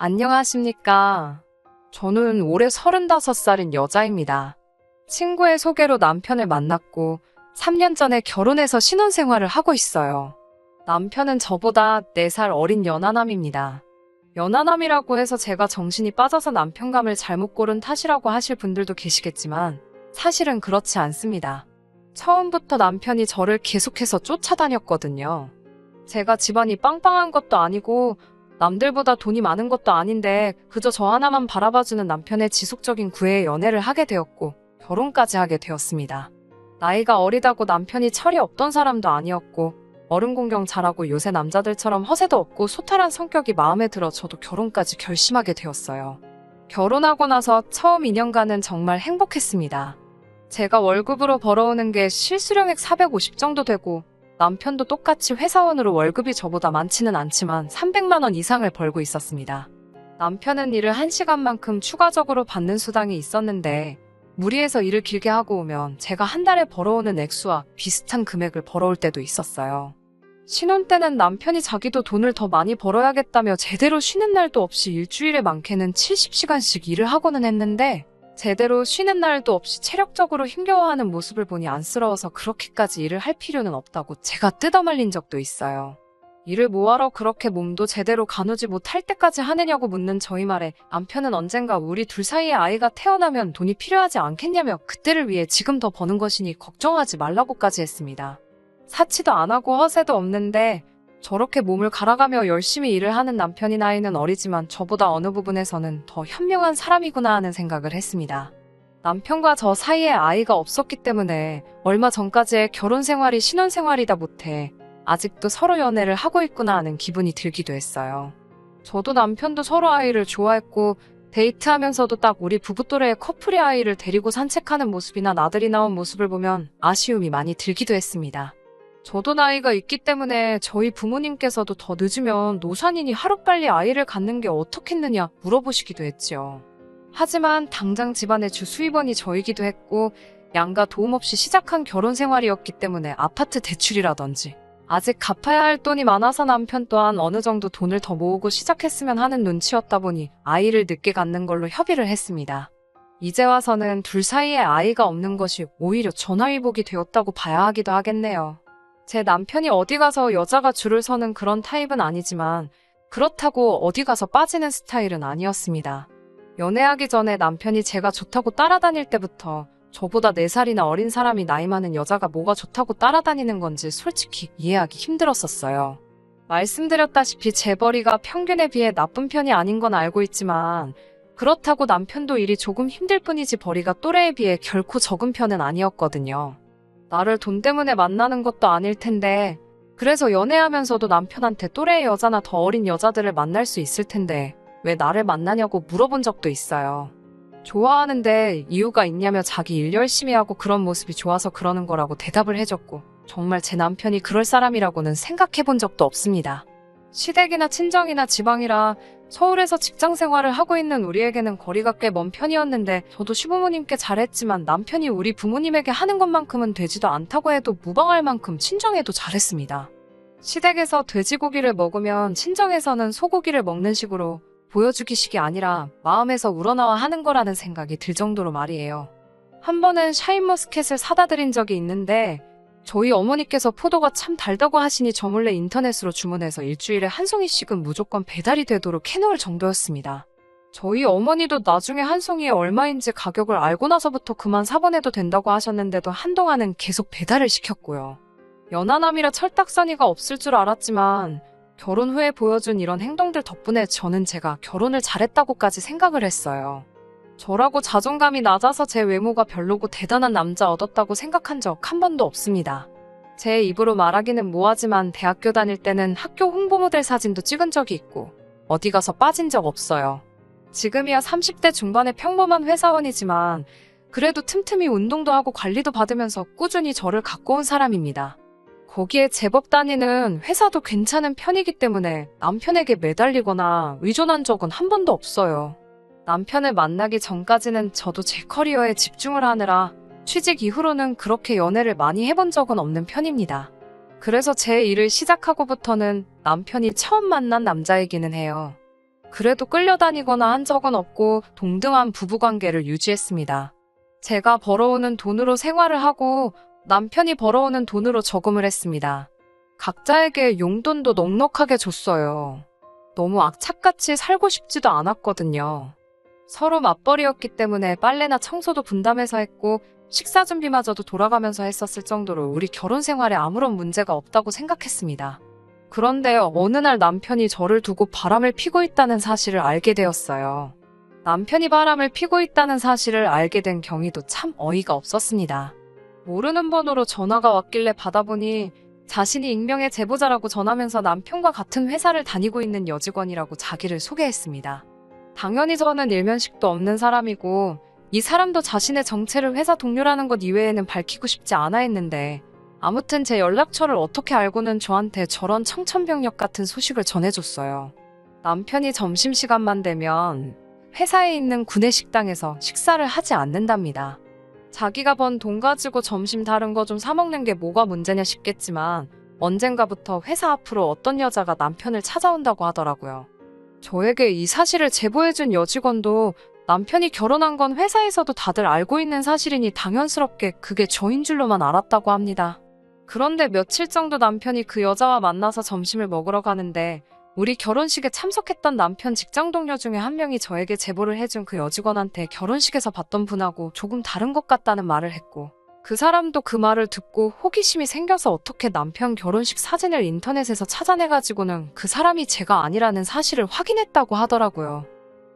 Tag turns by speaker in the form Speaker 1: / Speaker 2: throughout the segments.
Speaker 1: 안녕하십니까. 저는 올해 35살인 여자입니다. 친구의 소개로 남편을 만났고 3년 전에 결혼해서 신혼생활을 하고 있어요. 남편은 저보다 4살 어린 연하남입니다. 연하남이라고 해서 제가 정신이 빠져서 남편감을 잘못 고른 탓이라고 하실 분들도 계시겠지만 사실은 그렇지 않습니다. 처음부터 남편이 저를 계속해서 쫓아다녔거든요. 제가 집안이 빵빵한 것도 아니고 남들보다 돈이 많은 것도 아닌데 그저 저 하나만 바라봐주는 남편의 지속적인 구애에 연애를 하게 되었고 결혼까지 하게 되었습니다. 나이가 어리다고 남편이 철이 없던 사람도 아니었고 어른 공경 잘하고 요새 남자들처럼 허세도 없고 소탈한 성격이 마음에 들어 저도 결혼까지 결심하게 되었어요. 결혼하고 나서 처음 2년간은 정말 행복했습니다. 제가 월급으로 벌어오는 게 실수령액 450 정도 되고 남편도 똑같이 회사원으로 월급이 저보다 많지는 않지만 300만 원 이상을 벌고 있었습니다. 남편은 일을 1시간만큼 추가적으로 받는 수당이 있었는데 무리해서 일을 길게 하고 오면 제가 한 달에 벌어오는 액수와 비슷한 금액을 벌어올 때도 있었어요. 신혼 때는 남편이 자기도 돈을 더 많이 벌어야겠다며 제대로 쉬는 날도 없이 일주일에 많게는 70시간씩 일을 하고는 했는데 제대로 쉬는 날도 없이 체력적으로 힘겨워하는 모습을 보니 안쓰러워서 그렇게까지 일을 할 필요는 없다고 제가 뜯어말린 적도 있어요. 일을 뭐하러 그렇게 몸도 제대로 가누지 못할 때까지 하느냐고 묻는 저희 말에 남편은 언젠가 우리 둘 사이에 아이가 태어나면 돈이 필요하지 않겠냐며 그때를 위해 지금 더 버는 것이니 걱정하지 말라고까지 했습니다. 사치도 안 하고 허세도 없는데 저렇게 몸을 갈아가며 열심히 일을 하는 남편이 나이는 어리지만 저보다 어느 부분에서는 더 현명한 사람이구나 하는 생각을 했습니다. 남편과 저 사이에 아이가 없었기 때문에 얼마 전까지의 결혼 생활이 신혼 생활이다 못해 아직도 서로 연애를 하고 있구나 하는 기분이 들기도 했어요. 저도 남편도 서로 아이를 좋아했고 데이트하면서도 딱 우리 부부 또래의 커플이 아이를 데리고 산책하는 모습이나 나들이 나온 모습을 보면 아쉬움이 많이 들기도 했습니다. 저도 나이가 있기 때문에 저희 부모님께서도 더 늦으면 노산이니 하루빨리 아이를 갖는 게 어떻겠느냐 물어보시기도 했지요. 하지만 당장 집안의 주 수입원이 저이기도 했고 양가 도움 없이 시작한 결혼 생활이었기 때문에 아파트 대출이라든지 아직 갚아야 할 돈이 많아서 남편 또한 어느 정도 돈을 더 모으고 시작했으면 하는 눈치였다 보니 아이를 늦게 갖는 걸로 협의를 했습니다. 이제 와서는 둘 사이에 아이가 없는 것이 오히려 전화위복이 되었다고 봐야 하기도 하겠네요. 제 남편이 어디 가서 여자가 줄을 서는 그런 타입은 아니지만 그렇다고 어디 가서 빠지는 스타일은 아니었습니다. 연애하기 전에 남편이 제가 좋다고 따라다닐 때부터 저보다 4살이나 어린 사람이 나이 많은 여자가 뭐가 좋다고 따라다니는 건지 솔직히 이해하기 힘들었었어요. 말씀드렸다시피 제 벌이가 평균에 비해 나쁜 편이 아닌 건 알고 있지만 그렇다고 남편도 일이 조금 힘들 뿐이지 벌이가 또래에 비해 결코 적은 편은 아니었거든요. 나를 돈 때문에 만나는 것도 아닐 텐데 그래서 연애하면서도 남편한테 또래의 여자나 더 어린 여자들을 만날 수 있을 텐데 왜 나를 만나냐고 물어본 적도 있어요. 좋아하는데 이유가 있냐며 자기 일 열심히 하고 그런 모습이 좋아서 그러는 거라고 대답을 해줬고 정말 제 남편이 그럴 사람이라고는 생각해 본 적도 없습니다. 시댁이나 친정이나 지방이라 서울에서 직장 생활을 하고 있는 우리에게는 거리가 꽤 먼 편이었는데 저도 시부모님께 잘했지만 남편이 우리 부모님에게 하는 것만큼은 되지도 않다고 해도 무방할 만큼 친정에도 잘했습니다. 시댁에서 돼지고기를 먹으면 친정에서는 소고기를 먹는 식으로 보여주기식이 아니라 마음에서 우러나와 하는 거라는 생각이 들 정도로 말이에요. 한 번은 샤인머스켓을 사다 드린 적이 있는데 저희 어머니께서 포도가 참 달다고 하시니 저 몰래 인터넷으로 주문해서 일주일에 한 송이씩은 무조건 배달이 되도록 해놓을 정도였습니다. 저희 어머니도 나중에 한 송이에 얼마인지 가격을 알고 나서부터 그만 사보내도 된다고 하셨는데도 한동안은 계속 배달을 시켰고요. 연하남이라 철딱서니가 없을 줄 알았지만 결혼 후에 보여준 이런 행동들 덕분에 저는 제가 결혼을 잘했다고까지 생각을 했어요. 저라고 자존감이 낮아서 제 외모가 별로고 대단한 남자 얻었다고 생각한 적 한 번도 없습니다. 제 입으로 말하기는 뭐하지만 대학교 다닐 때는 학교 홍보 모델 사진도 찍은 적이 있고 어디 가서 빠진 적 없어요. 지금이야 30대 중반의 평범한 회사원이지만 그래도 틈틈이 운동도 하고 관리도 받으면서 꾸준히 저를 갖고 온 사람입니다. 거기에 제법 다니는 회사도 괜찮은 편이기 때문에 남편에게 매달리거나 의존한 적은 한 번도 없어요. 남편을 만나기 전까지는 저도 제 커리어에 집중을 하느라 취직 이후로는 그렇게 연애를 많이 해본 적은 없는 편입니다. 그래서 제 일을 시작하고부터는 남편이 처음 만난 남자이기는 해요. 그래도 끌려다니거나 한 적은 없고 동등한 부부관계를 유지했습니다. 제가 벌어오는 돈으로 생활을 하고 남편이 벌어오는 돈으로 저금을 했습니다. 각자에게 용돈도 넉넉하게 줬어요. 너무 악착같이 살고 싶지도 않았거든요. 서로 맞벌이였기 때문에 빨래나 청소도 분담해서 했고 식사 준비마저도 돌아가면서 했었을 정도로 우리 결혼 생활에 아무런 문제가 없다고 생각했습니다. 그런데 어느 날 남편이 저를 두고 바람을 피고 있다는 사실을 알게 되었어요. 남편이 바람을 피고 있다는 사실을 알게 된 경위도 참 어이가 없었습니다. 모르는 번호로 전화가 왔길래 받아보니 자신이 익명의 제보자라고 전하면서 남편과 같은 회사를 다니고 있는 여직원이라고 자기를 소개했습니다. 당연히 저는 일면식도 없는 사람이고 이 사람도 자신의 정체를 회사 동료라는 것 이외에는 밝히고 싶지 않아 했는데 아무튼 제 연락처를 어떻게 알고는 저한테 저런 청천벽력 같은 소식을 전해줬어요. 남편이 점심시간만 되면 회사에 있는 구내식당에서 식사를 하지 않는답니다. 자기가 번 돈 가지고 점심 다른 거 좀 사먹는 게 뭐가 문제냐 싶겠지만 언젠가부터 회사 앞으로 어떤 여자가 남편을 찾아온다고 하더라고요. 저에게 이 사실을 제보해준 여직원도 남편이 결혼한 건 회사에서도 다들 알고 있는 사실이니 당연스럽게 그게 저인 줄로만 알았다고 합니다. 그런데 며칠 정도 남편이 그 여자와 만나서 점심을 먹으러 가는데 우리 결혼식에 참석했던 남편 직장 동료 중에 한 명이 저에게 제보를 해준 그 여직원한테 결혼식에서 봤던 분하고 조금 다른 것 같다는 말을 했고 그 사람도 그 말을 듣고 호기심이 생겨서 어떻게 남편 결혼식 사진을 인터넷에서 찾아내가지고는 그 사람이 제가 아니라는 사실을 확인했다고 하더라고요.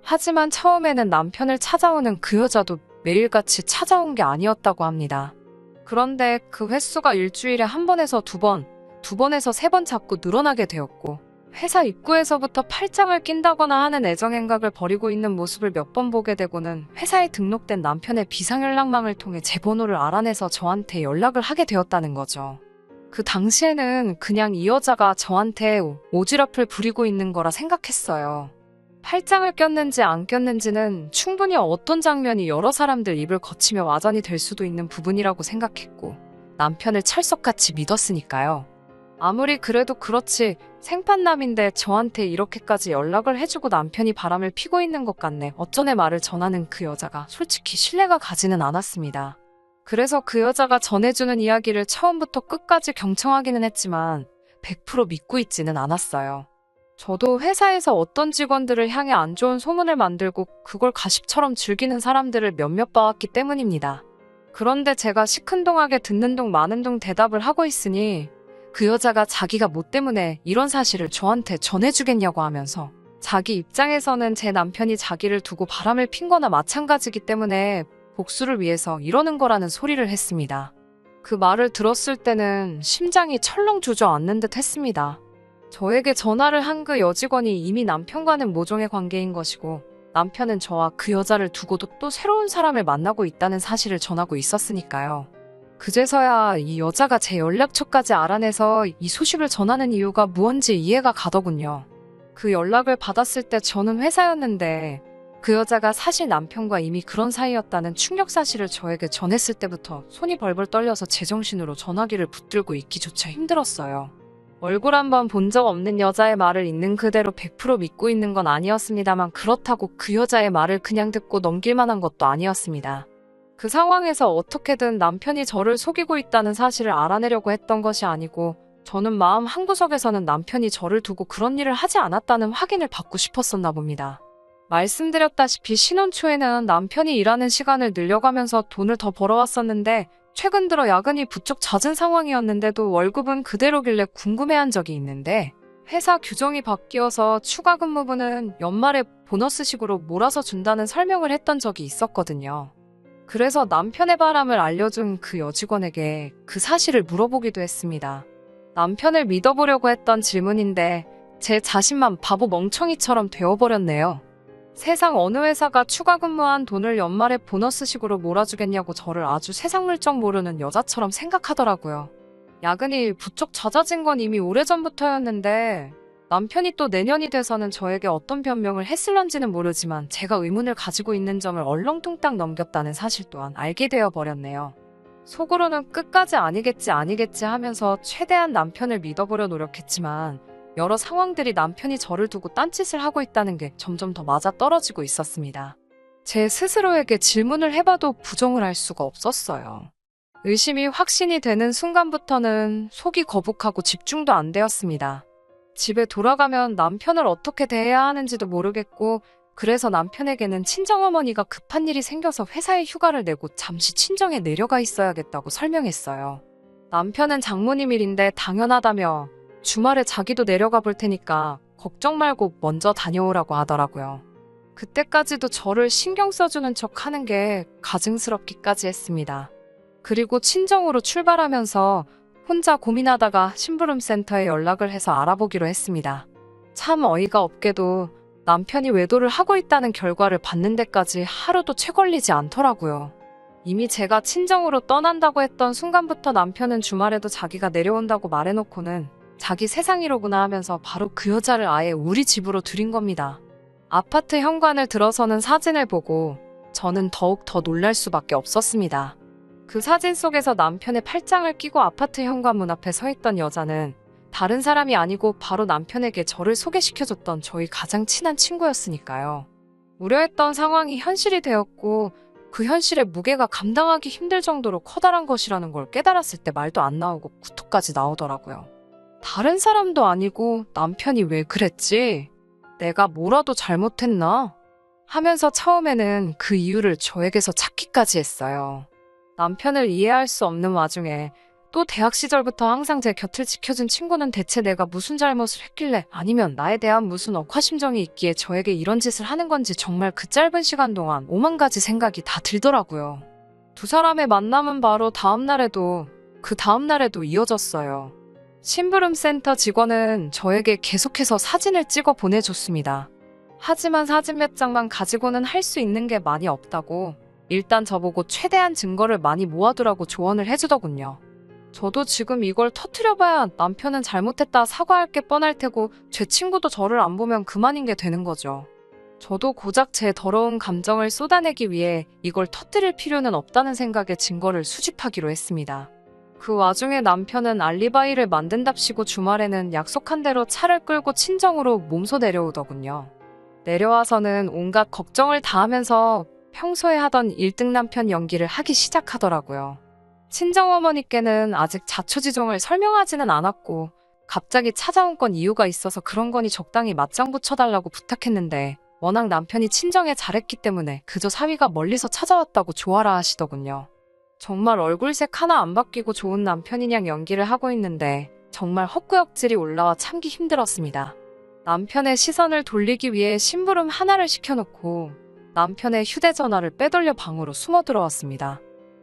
Speaker 1: 하지만 처음에는 남편을 찾아오는 그 여자도 매일같이 찾아온 게 아니었다고 합니다. 그런데 그 횟수가 일주일에 한 번에서 두 번에서 세 번 자꾸 늘어나게 되었고 회사 입구에서부터 팔짱을 낀다거나 하는 애정행각을 벌이고 있는 모습을 몇 번 보게 되고는 회사에 등록된 남편의 비상연락망을 통해 제 번호를 알아내서 저한테 연락을 하게 되었다는 거죠. 그 당시에는 그냥 이 여자가 저한테 오지랖을 부리고 있는 거라 생각했어요. 팔짱을 꼈는지 안 꼈는지는 충분히 어떤 장면이 여러 사람들 입을 거치며 와전이 될 수도 있는 부분이라고 생각했고 남편을 철석같이 믿었으니까요. 아무리 그래도 그렇지 생판남인데 저한테 이렇게까지 연락을 해주고 남편이 바람을 피고 있는 것 같네 어쩌네 말을 전하는 그 여자가 솔직히 신뢰가 가지는 않았습니다. 그래서 그 여자가 전해주는 이야기를 처음부터 끝까지 경청하기는 했지만 100% 믿고 있지는 않았어요. 저도 회사에서 어떤 직원들을 향해 안 좋은 소문을 만들고 그걸 가십처럼 즐기는 사람들을 몇몇 봐왔기 때문입니다. 그런데 제가 시큰둥하게 듣는 둥 마는 둥 대답을 하고 있으니 그 여자가 자기가 뭐 때문에 이런 사실을 저한테 전해주겠냐고 하면서 자기 입장에서는 제 남편이 자기를 두고 바람을 핀 거나 마찬가지기 때문에 복수를 위해서 이러는 거라는 소리를 했습니다. 그 말을 들었을 때는 심장이 철렁 주저앉는 듯 했습니다. 저에게 전화를 한 그 여직원이 이미 남편과는 모종의 관계인 것이고 남편은 저와 그 여자를 두고도 또 새로운 사람을 만나고 있다는 사실을 전하고 있었으니까요. 그제서야 이 여자가 제 연락처까지 알아내서 이 소식을 전하는 이유가 무언지 이해가 가더군요. 그 연락을 받았을 때 저는 회사였는데 그 여자가 사실 남편과 이미 그런 사이였다는 충격 사실을 저에게 전했을 때부터 손이 벌벌 떨려서 제정신으로 전화기를 붙들고 있기조차 힘들었어요. 얼굴 한번 본 적 없는 여자의 말을 있는 그대로 100% 믿고 있는 건 아니었습니다만 그렇다고 그 여자의 말을 그냥 듣고 넘길 만한 것도 아니었습니다. 그 상황에서 어떻게든 남편이 저를 속이고 있다는 사실을 알아내려고 했던 것이 아니고 저는 마음 한구석에서는 남편이 저를 두고 그런 일을 하지 않았다는 확인을 받고 싶었었나 봅니다. 말씀드렸다시피 신혼 초에는 남편이 일하는 시간을 늘려가면서 돈을 더 벌어왔었는데 최근 들어 야근이 부쩍 잦은 상황이었는데도 월급은 그대로길래 궁금해한 적이 있는데 회사 규정이 바뀌어서 추가 근무분은 연말에 보너스식으로 몰아서 준다는 설명을 했던 적이 있었거든요. 그래서 남편의 바람을 알려준 그 여직원에게 그 사실을 물어보기도 했습니다. 남편을 믿어보려고 했던 질문인데 제 자신만 바보 멍청이처럼 되어버렸네요. 세상 어느 회사가 추가 근무한 돈을 연말에 보너스식으로 몰아주겠냐고 저를 아주 세상 물정 모르는 여자처럼 생각하더라고요. 야근이 부쩍 잦아진 건 이미 오래전부터였는데 남편이 또 내년이 돼서는 저에게 어떤 변명을 했을런지는 모르지만 제가 의문을 가지고 있는 점을 얼렁뚱땅 넘겼다는 사실 또한 알게 되어 버렸네요. 속으로는 끝까지 아니겠지 하면서 최대한 남편을 믿어보려 노력했지만 여러 상황들이 남편이 저를 두고 딴짓을 하고 있다는 게 점점 더 맞아떨어지고 있었습니다. 제 스스로에게 질문을 해봐도 부정을 할 수가 없었어요. 의심이 확신이 되는 순간부터는 속이 거북하고 집중도 안 되었습니다. 집에 돌아가면 남편을 어떻게 대해야 하는지도 모르겠고, 그래서 남편에게는 친정어머니가 급한 일이 생겨서 회사에 휴가를 내고 잠시 친정에 내려가 있어야겠다고 설명했어요. 남편은 장모님 일인데 당연하다며 주말에 자기도 내려가 볼 테니까 걱정 말고 먼저 다녀오라고 하더라고요. 그때까지도 저를 신경 써주는 척 하는 게 가증스럽기까지 했습니다. 그리고 친정으로 출발하면서 혼자 고민하다가 심부름센터에 연락을 해서 알아보기로 했습니다. 참 어이가 없게도 남편이 외도를 하고 있다는 결과를 받는 데까지 하루도 채 걸리지 않더라고요. 이미 제가 친정으로 떠난다고 했던 순간부터 남편은 주말에도 자기가 내려온다고 말해놓고는 자기 세상이로구나 하면서 바로 그 여자를 아예 우리 집으로 들인 겁니다. 아파트 현관을 들어서는 사진을 보고 저는 더욱 더 놀랄 수밖에 없었습니다. 그 사진 속에서 남편의 팔짱을 끼고 아파트 현관문 앞에 서 있던 여자는 다른 사람이 아니고 바로 남편에게 저를 소개시켜줬던 저희 가장 친한 친구였으니까요. 우려했던 상황이 현실이 되었고 그 현실의 무게가 감당하기 힘들 정도로 커다란 것이라는 걸 깨달았을 때 말도 안 나오고 구토까지 나오더라고요. 다른 사람도 아니고 남편이 왜 그랬지? 내가 뭐라도 잘못했나? 하면서 처음에는 그 이유를 저에게서 찾기까지 했어요. 남편을 이해할 수 없는 와중에 또 대학 시절부터 항상 제 곁을 지켜준 친구는 대체 내가 무슨 잘못을 했길래 아니면 나에 대한 무슨 억하심정이 있기에 저에게 이런 짓을 하는 건지 정말 그 짧은 시간 동안 5만 가지 생각이 다 들더라고요. 두 사람의 만남은 바로 다음날에도 그 다음날에도 이어졌어요. 심부름센터 직원은 저에게 계속해서 사진을 찍어 보내줬습니다. 하지만 사진 몇 장만 가지고는 할 수 있는 게 많이 없다고 일단 저보고 최대한 증거를 많이 모아두라고 조언을 해주더군요. 저도 지금 이걸 터트려봐야 남편은 잘못했다 사과할 게 뻔할 테고 제 친구도 저를 안 보면 그만인 게 되는 거죠. 저도 고작 제 더러운 감정을 쏟아내기 위해 이걸 터뜨릴 필요는 없다는 생각에 증거를 수집하기로 했습니다. 그 와중에 남편은 알리바이를 만든답시고 주말에는 약속한 대로 차를 끌고 친정으로 몸소 내려오더군요. 내려와서는 온갖 걱정을 다하면서 평소에 하던 1등 남편 연기를 하기 시작하더라고요. 친정어머니께는 아직 자초지종을 설명하지는 않았고 갑자기 찾아온 건 이유가 있어서 그런 거니 적당히 맞장 붙여달라고 부탁했는데 워낙 남편이 친정에 잘했기 때문에 그저 사위가 멀리서 찾아왔다고 조아라 하시더군요. 정말 얼굴색 하나 안 바뀌고 좋은 남편이냥 연기를 하고 있는데 정말 헛구역질이 올라와 참기 힘들었습니다. 남편의 시선을 돌리기 위해 심부름 하나를 시켜놓고 남편의 휴대전화를 빼돌려 방으로 숨어 들어왔습니다.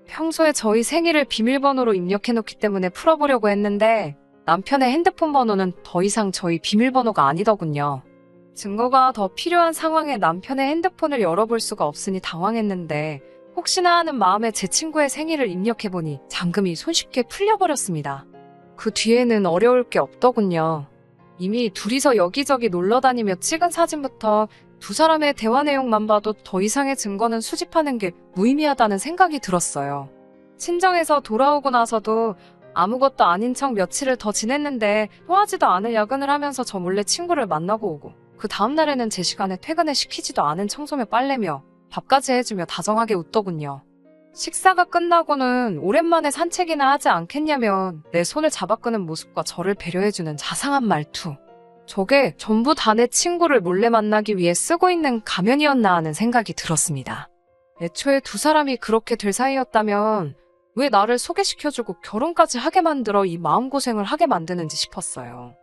Speaker 1: 평소에 저희 생일을 비밀번호로 입력해놓기 때문에 풀어보려고 했는데 남편의 핸드폰 번호는 더 이상 저희 비밀번호가 아니더군요. 증거가 더 필요한 상황에 남편의 핸드폰을 열어볼 수가 없으니 당황했는데 혹시나 하는 마음에 제 친구의 생일을 입력해보니 잠금이 손쉽게 풀려버렸습니다. 그 뒤에는 어려울 게 없더군요. 이미 둘이서 여기저기 놀러다니며 찍은 사진부터 두 사람의 대화 내용만 봐도 더 이상의 증거는 수집하는 게 무의미하다는 생각이 들었어요. 친정에서 돌아오고 나서도 아무것도 아닌 척 며칠을 더 지냈는데 통하지도 않을 야근을 하면서 저 몰래 친구를 만나고 오고 그 다음날에는 제 시간에 퇴근을 시키지도 않은 청소며 빨래며 밥까지 해주며 다정하게 웃더군요. 식사가 끝나고는 오랜만에 산책이나 하지 않겠냐면 내 손을 잡아 끄는 모습과 저를 배려해주는 자상한 말투. 저게 전부 다 내 친구를 몰래 만나기 위해 쓰고 있는 가면이었나 하는 생각이 들었습니다. 애초에 두 사람이 그렇게 될 사이였다면 왜 나를 소개시켜주고 결혼까지 하게 만들어 이 마음고생을 하게 만드는지 싶었어요.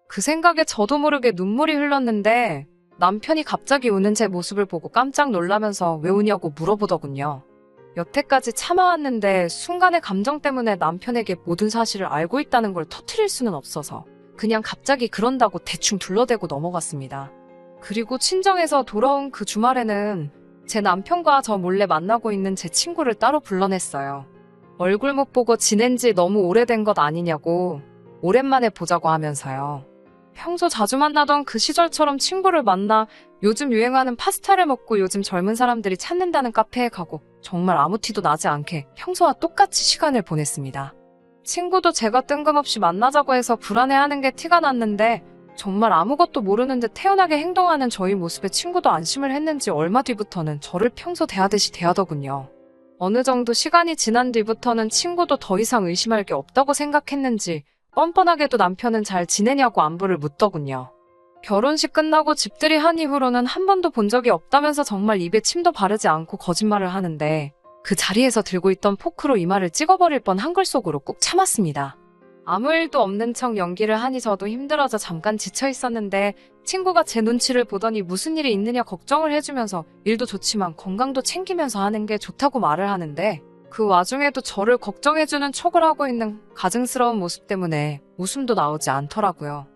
Speaker 1: 그 생각에 저도 모르게 눈물이 흘렀는데 남편이 갑자기 우는 제 모습을 보고 깜짝 놀라면서 왜 우냐고 물어보더군요. 여태까지 참아왔는데 순간의 감정 때문에 남편에게 모든 사실을 알고 있다는 걸 터뜨릴 수는 없어서 그냥 갑자기 그런다고 대충 둘러대고 넘어갔습니다. 그리고 친정에서 돌아온 그 주말에는 제 남편과 저 몰래 만나고 있는 제 친구를 따로 불러냈어요. 얼굴 못 보고 지낸 지 너무 오래된 것 아니냐고 오랜만에 보자고 하면서요. 평소 자주 만나던 그 시절처럼 친구를 만나 요즘 유행하는 파스타를 먹고 요즘 젊은 사람들이 찾는다는 카페에 가고 정말 아무 티도 나지 않게 평소와 똑같이 시간을 보냈습니다. 친구도 제가 뜬금없이 만나자고 해서 불안해하는 게 티가 났는데 정말 아무것도 모르는 듯 태연하게 행동하는 저희 모습에 친구도 안심을 했는지 얼마 뒤부터는 저를 평소 대하듯이 대하더군요. 어느 정도 시간이 지난 뒤부터는 친구도 더 이상 의심할 게 없다고 생각했는지 뻔뻔하게도 남편은 잘 지내냐고 안부를 묻더군요. 결혼식 끝나고 집들이 한 이후로는 한 번도 본 적이 없다면서 정말 입에 침도 바르지 않고 거짓말을 하는데 그 자리에서 들고 있던 포크로 이마를 찍어버릴 뻔 한글 속으로 꾹 참았습니다. 아무 일도 없는 척 연기를 하니 저도 힘들어져 잠깐 지쳐 있었는데 친구가 제 눈치를 보더니 무슨 일이 있느냐 걱정을 해주면서 일도 좋지만 건강도 챙기면서 하는 게 좋다고 말을 하는데 그 와중에도 저를 걱정해주는 척을 하고 있는 가증스러운 모습 때문에 웃음도 나오지 않더라고요.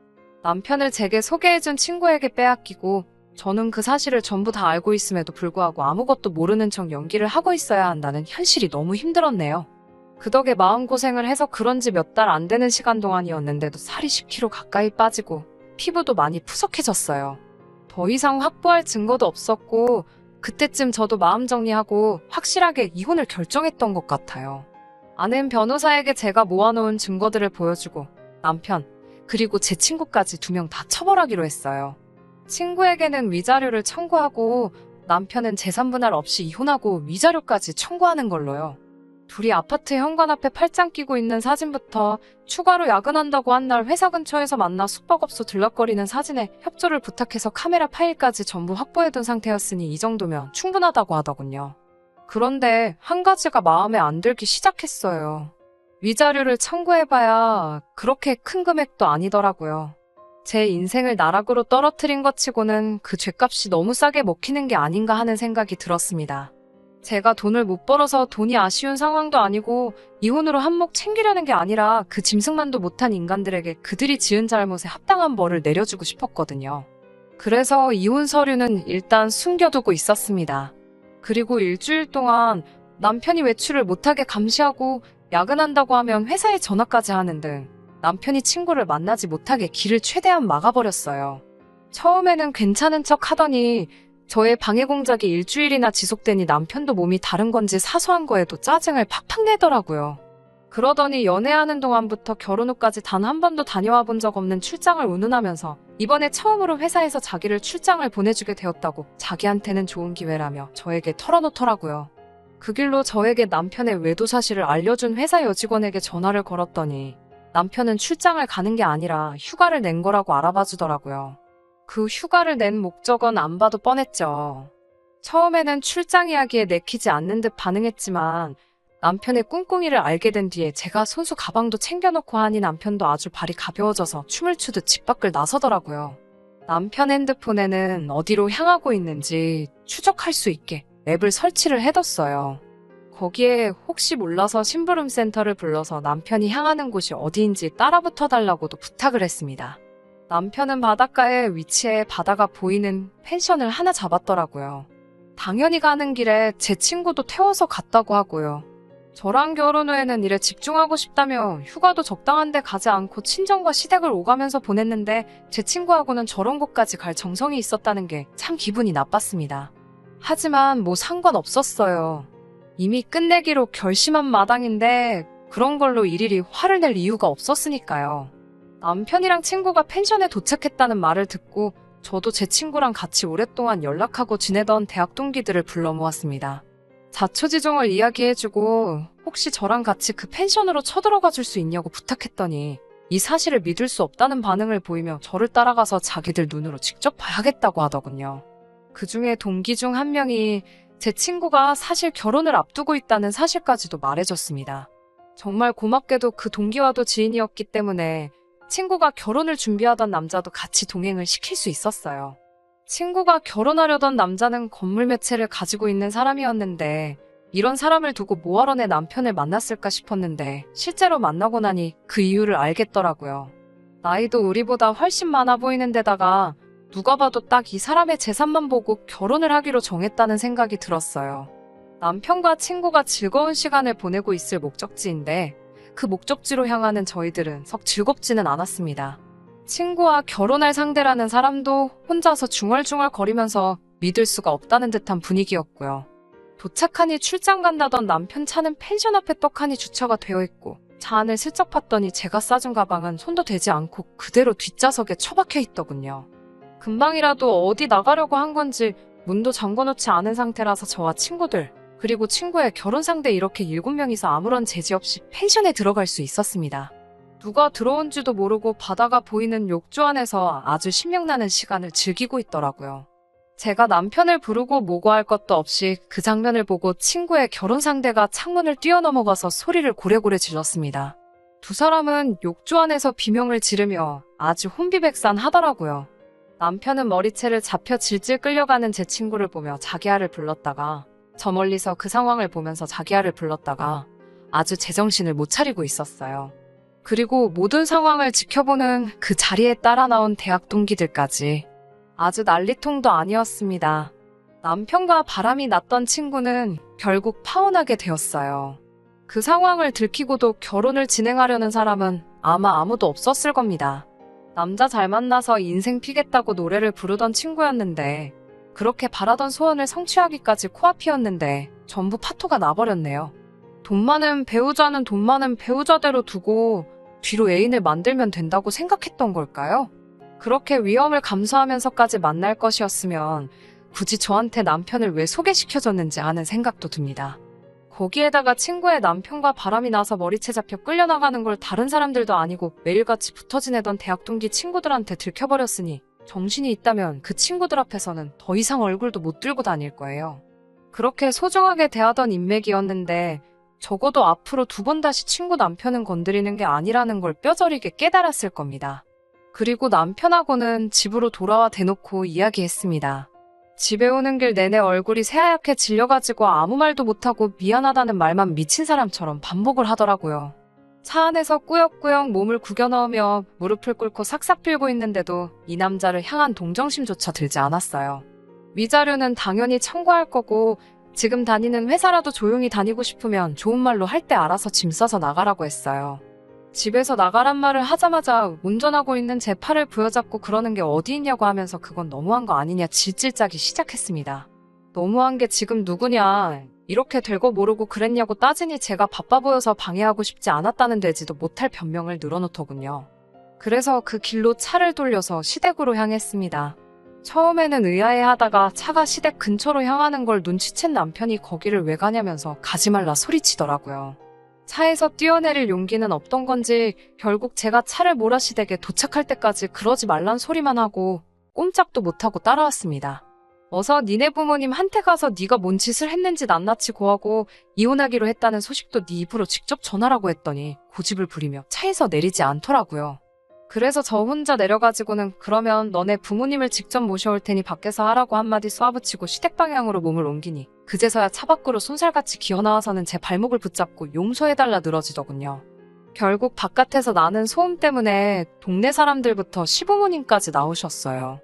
Speaker 1: 남편을 제게 소개해준 친구에게 빼앗기고 저는 그 사실을 전부 다 알고 있음에도 불구하고 아무것도 모르는 척 연기를 하고 있어야 한다는 현실이 너무 힘들었네요. 그 덕에 마음고생을 해서 그런지 몇 달 안 되는 시간 동안이었는데도 살이 10kg 가까이 빠지고 피부도 많이 푸석해졌어요. 더 이상 확보할 증거도 없었고 그때쯤 저도 마음 정리하고 확실하게 이혼을 결정했던 것 같아요. 아는 변호사에게 제가 모아놓은 증거들을 보여주고 남편 그리고 제 친구까지 2명 다 처벌하기로 했어요. 친구에게는 위자료를 청구하고 남편은 재산분할 없이 이혼하고 위자료까지 청구하는 걸로요. 둘이 아파트 현관 앞에 팔짱 끼고 있는 사진부터 추가로 야근한다고 한 날 회사 근처에서 만나 숙박업소 들락거리는 사진에 협조를 부탁해서 카메라 파일까지 전부 확보해둔 상태였으니 이 정도면 충분하다고 하더군요. 그런데 한 가지가 마음에 안 들기 시작했어요. 위자료를 청구해봐야 그렇게 큰 금액도 아니더라고요. 제 인생을 나락으로 떨어뜨린 것 치고는 그 죗값이 너무 싸게 먹히는 게 아닌가 하는 생각이 들었습니다. 제가 돈을 못 벌어서 돈이 아쉬운 상황도 아니고 이혼으로 한몫 챙기려는 게 아니라 그 짐승만도 못한 인간들에게 그들이 지은 잘못에 합당한 벌을 내려주고 싶었거든요. 그래서 이혼 서류는 일단 숨겨두고 있었습니다. 그리고 일주일 동안 남편이 외출을 못하게 감시하고 야근한다고 하면 회사에 전화까지 하는 등 남편이 친구를 만나지 못하게 길을 최대한 막아버렸어요. 처음에는 괜찮은 척 하더니 저의 방해 공작이 일주일이나 지속되니 남편도 몸이 다른 건지 사소한 거에도 짜증을 팍팍 내더라고요. 그러더니 연애하는 동안부터 결혼 후까지 단 한 번도 다녀와 본 적 없는 출장을 운운하면서 이번에 처음으로 회사에서 자기를 출장을 보내주게 되었다고 자기한테는 좋은 기회라며 저에게 털어놓더라고요. 그 길로 저에게 남편의 외도 사실을 알려준 회사 여직원에게 전화를 걸었더니 남편은 출장을 가는 게 아니라 휴가를 낸 거라고 알아봐 주더라고요. 그 휴가를 낸 목적은 안 봐도 뻔했죠. 처음에는 출장 이야기에 내키지 않는 듯 반응했지만 남편의 꿍꿍이를 알게 된 뒤에 제가 손수 가방도 챙겨놓고 하니 남편도 아주 발이 가벼워져서 춤을 추듯 집 밖을 나서더라고요. 남편 핸드폰에는 어디로 향하고 있는지 추적할 수 있게 앱을 설치를 해뒀어요. 거기에 혹시 몰라서 심부름센터를 불러서 남편이 향하는 곳이 어디인지 따라붙어 달라고도 부탁을 했습니다. 남편은 바닷가에 위치해 바다가 보이는 펜션을 하나 잡았더라고요. 당연히 가는 길에 제 친구도 태워서 갔다고 하고요. 저랑 결혼 후에는 일에 집중하고 싶다며 휴가도 적당한 데 가지 않고 친정과 시댁을 오가면서 보냈는데 제 친구하고는 저런 곳까지 갈 정성이 있었다는 게 참 기분이 나빴습니다. 하지만 뭐 상관없었어요. 이미 끝내기로 결심한 마당인데 그런 걸로 일일이 화를 낼 이유가 없었으니까요. 남편이랑 친구가 펜션에 도착했다는 말을 듣고 저도 제 친구랑 같이 오랫동안 연락하고 지내던 대학 동기들을 불러 모았습니다. 자초지종을 이야기해주고 혹시 저랑 같이 그 펜션으로 쳐들어가 줄 수 있냐고 부탁했더니 이 사실을 믿을 수 없다는 반응을 보이며 저를 따라가서 자기들 눈으로 직접 봐야겠다고 하더군요. 그 중에 동기 중 한 명이 제 친구가 사실 결혼을 앞두고 있다는 사실까지도 말해줬습니다. 정말 고맙게도 그 동기와도 지인이었기 때문에 친구가 결혼을 준비하던 남자도 같이 동행을 시킬 수 있었어요. 친구가 결혼하려던 남자는 건물 매체를 가지고 있는 사람이었는데 이런 사람을 두고 뭐하러 내 남편을 만났을까 싶었는데 실제로 만나고 나니 그 이유를 알겠더라고요. 나이도 우리보다 훨씬 많아 보이는 데다가 누가 봐도 딱 이 사람의 재산만 보고 결혼을 하기로 정했다는 생각이 들었어요. 남편과 친구가 즐거운 시간을 보내고 있을 목적지인데 그 목적지로 향하는 저희들은 썩 즐겁지는 않았습니다. 친구와 결혼할 상대라는 사람도 혼자서 중얼중얼 거리면서 믿을 수가 없다는 듯한 분위기였고요. 도착하니 출장 간다던 남편 차는 펜션 앞에 떡하니 주차가 되어 있고 차 안을 슬쩍 봤더니 제가 싸준 가방은 손도 대지 않고 그대로 뒷좌석에 처박혀 있더군요. 금방이라도 어디 나가려고 한 건지 문도 잠궈놓지 않은 상태라서 저와 친구들, 그리고 친구의 결혼 상대 이렇게 7명이서 아무런 제지 없이 펜션에 들어갈 수 있었습니다. 누가 들어온지도 모르고 바다가 보이는 욕조 안에서 아주 신명나는 시간을 즐기고 있더라고요. 제가 남편을 부르고 모고할 것도 없이 그 장면을 보고 친구의 결혼 상대가 창문을 뛰어넘어가서 소리를 고래고래 질렀습니다. 두 사람은 욕조 안에서 비명을 지르며 아주 혼비백산하더라고요. 남편은 머리채를 잡혀 질질 끌려가는 제 친구를 보며 자기야를 불렀다가 저 멀리서 그 상황을 보면서 자기야를 불렀다가 아주 제정신을 못 차리고 있었어요. 그리고 모든 상황을 지켜보는 그 자리에 따라 나온 대학 동기들까지 아주 난리통도 아니었습니다. 남편과 바람이 났던 친구는 결국 파혼하게 되었어요. 그 상황을 들키고도 결혼을 진행하려는 사람은 아마 아무도 없었을 겁니다. 남자 잘 만나서 인생 피겠다고 노래를 부르던 친구였는데 그렇게 바라던 소원을 성취하기까지 코앞이었는데 전부 파토가 나버렸네요. 돈 많은 배우자는 돈 많은 배우자대로 두고 뒤로 애인을 만들면 된다고 생각했던 걸까요? 그렇게 위험을 감수하면서까지 만날 것이었으면 굳이 저한테 남편을 왜 소개시켜줬는지 하는 생각도 듭니다. 거기에다가 친구의 남편과 바람이 나서 머리채 잡혀 끌려나가는 걸 다른 사람들도 아니고 매일같이 붙어 지내던 대학 동기 친구들한테 들켜버렸으니 정신이 있다면 그 친구들 앞에서는 더 이상 얼굴도 못 들고 다닐 거예요. 그렇게 소중하게 대하던 인맥이었는데 적어도 앞으로 2번 다시 친구 남편은 건드리는 게 아니라는 걸 뼈저리게 깨달았을 겁니다. 그리고 남편하고는 집으로 돌아와 대놓고 이야기했습니다. 집에 오는 길 내내 얼굴이 새하얗게 질려가지고 아무 말도 못하고 미안하다는 말만 미친 사람처럼 반복을 하더라고요. 차 안에서 꾸역꾸역 몸을 구겨 넣으며 무릎을 꿇고 삭삭 빌고 있는데도 이 남자를 향한 동정심조차 들지 않았어요. 위자료는 당연히 청구할 거고 지금 다니는 회사라도 조용히 다니고 싶으면 좋은 말로 할 때 알아서 짐 싸서 나가라고 했어요. 집에서 나가란 말을 하자마자 운전하고 있는 제 팔을 부여잡고 그러는 게 어디 있냐고 하면서 그건 너무한 거 아니냐 질질 짜기 시작했습니다. 너무한 게 지금 누구냐, 이렇게 될거 모르고 그랬냐고 따지니 제가 바빠 보여서 방해하고 싶지 않았다는 되지도 못할 변명을 늘어놓더군요. 그래서 그 길로 차를 돌려서 시댁으로 향했습니다. 처음에는 의아해하다가 차가 시댁 근처로 향하는 걸 눈치챈 남편이 거기를 왜 가냐면서 가지 말라 소리치더라고요. 차에서 뛰어내릴 용기는 없던 건지 결국 제가 차를 몰아 시댁에 도착할 때까지 그러지 말란 소리만 하고 꼼짝도 못하고 따라왔습니다. 어서 니네 부모님 한테 가서 네가 뭔 짓을 했는지 낱낱이 고하고 이혼하기로 했다는 소식도 네 입으로 직접 전하라고 했더니 고집을 부리며 차에서 내리지 않더라고요. 그래서 저 혼자 내려가지고는 그러면 너네 부모님을 직접 모셔올 테니 밖에서 하라고 한마디 쏘아붙이고 시댁 방향으로 몸을 옮기니 그제서야 차 밖으로 쏜살같이 기어나와서는 제 발목을 붙잡고 용서해달라 늘어지더군요. 결국 바깥에서 나는 소음 때문에 동네 사람들부터 시부모님까지 나오셨어요.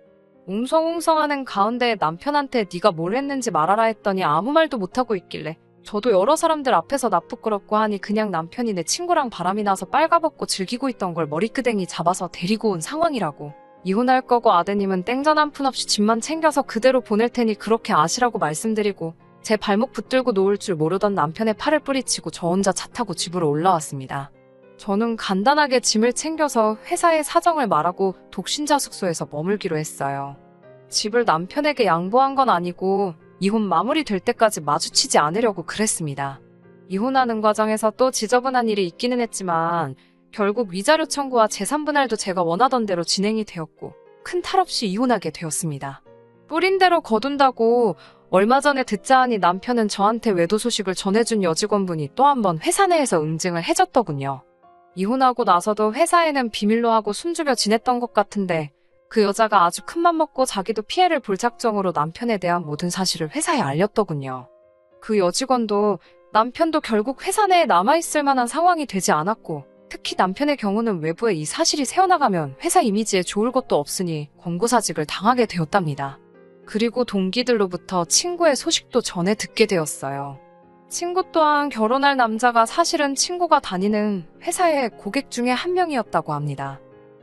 Speaker 1: 웅성웅성하는 가운데 남편한테 네가 뭘 했는지 말하라 했더니 아무 말도 못하고 있길래 저도 여러 사람들 앞에서 나 부끄럽고 하니 그냥 남편이 내 친구랑 바람이 나서 빨가벗고 즐기고 있던 걸 머리끄댕이 잡아서 데리고 온 상황이라고. 이혼할 거고 아드님은 땡전 한 푼 없이 집만 챙겨서 그대로 보낼 테니 그렇게 아시라고 말씀드리고 제 발목 붙들고 놓을 줄 모르던 남편의 팔을 뿌리치고 저 혼자 차 타고 집으로 올라왔습니다. 저는 간단하게 짐을 챙겨서 회사에 사정을 말하고 독신자 숙소에서 머물기로 했어요. 집을 남편에게 양보한 건 아니고 이혼 마무리될 때까지 마주치지 않으려고 그랬습니다. 이혼하는 과정에서 또 지저분한 일이 있기는 했지만 결국 위자료 청구와 재산 분할도 제가 원하던 대로 진행이 되었고 큰 탈 없이 이혼하게 되었습니다. 뿌린 대로 거둔다고 얼마 전에 듣자 하니 남편은 저한테 외도 소식을 전해준 여직원분이 또 한 번 회사 내에서 응징을 해줬더군요. 이혼하고 나서도 회사에는 비밀로 하고 숨죽여 지냈던 것 같은데 그 여자가 아주 큰맘 먹고 자기도 피해를 볼 작정으로 남편에 대한 모든 사실을 회사에 알렸더군요. 그 여직원도 남편도 결국 회사 내에 남아있을 만한 상황이 되지 않았고 특히 남편의 경우는 외부에 이 사실이 새어나가면 회사 이미지에 좋을 것도 없으니 권고사직을 당하게 되었답니다. 그리고 동기들로부터 친구의 소식도 전해 듣게 되었어요. 친구 또한 결혼할 남자가 사실은 친구가 다니는 회사의 고객 중에 한 명이었다고 합니다.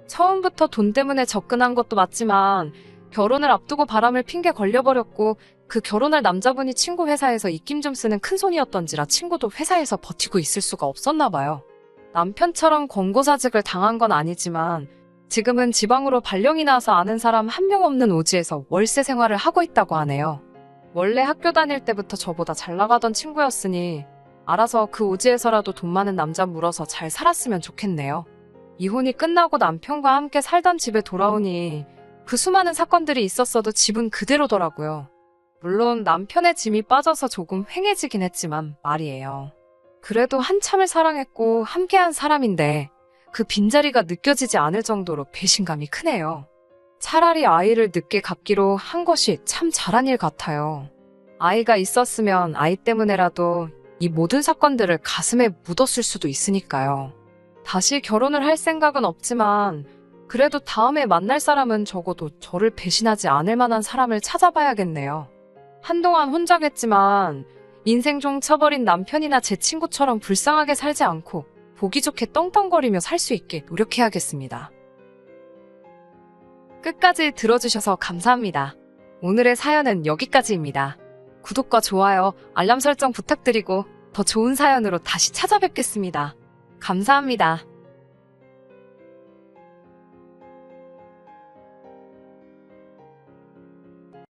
Speaker 1: 처음부터 돈 때문에 접근한 것도 맞지만 결혼을 앞두고 바람을 핑계 걸려버렸고 그 결혼할 남자분이 친구 회사에서 입김 좀 쓰는 큰손이었던지라 친구도 회사에서 버티고 있을 수가 없었나 봐요. 남편처럼 권고사직을 당한 건 아니지만 지금은 지방으로 발령이 나서 아는 사람 한 명 없는 오지에서 월세 생활을 하고 있다고 하네요. 원래 학교 다닐 때부터 저보다 잘 나가던 친구였으니 알아서 그 오지에서라도 돈 많은 남자 물어서 잘 살았으면 좋겠네요. 이혼이 끝나고 남편과 함께 살던 집에 돌아오니 그 수많은 사건들이 있었어도 집은 그대로더라고요. 물론 남편의 짐이 빠져서 조금 휑해지긴 했지만 말이에요. 그래도 한참을 사랑했고 함께한 사람인데 그 빈자리가 느껴지지 않을 정도로 배신감이 크네요. 차라리 아이를 늦게 갖기로 한 것이 참 잘한 일 같아요. 아이가 있었으면 아이 때문에라도 이 모든 사건들을 가슴에 묻었을 수도 있으니까요. 다시 결혼을 할 생각은 없지만 그래도 다음에 만날 사람은 적어도 저를 배신하지 않을 만한 사람을 찾아봐야겠네요. 한동안 혼자겠지만 인생 종 쳐버린 남편이나 제 친구처럼 불쌍하게 살지 않고 보기 좋게 떵떵거리며 살 수 있게 노력해야겠습니다. 끝까지 들어주셔서 감사합니다. 오늘의 사연은 여기까지입니다. 구독과 좋아요, 알람 설정 부탁드리고 더 좋은 사연으로 다시 찾아뵙겠습니다. 감사합니다.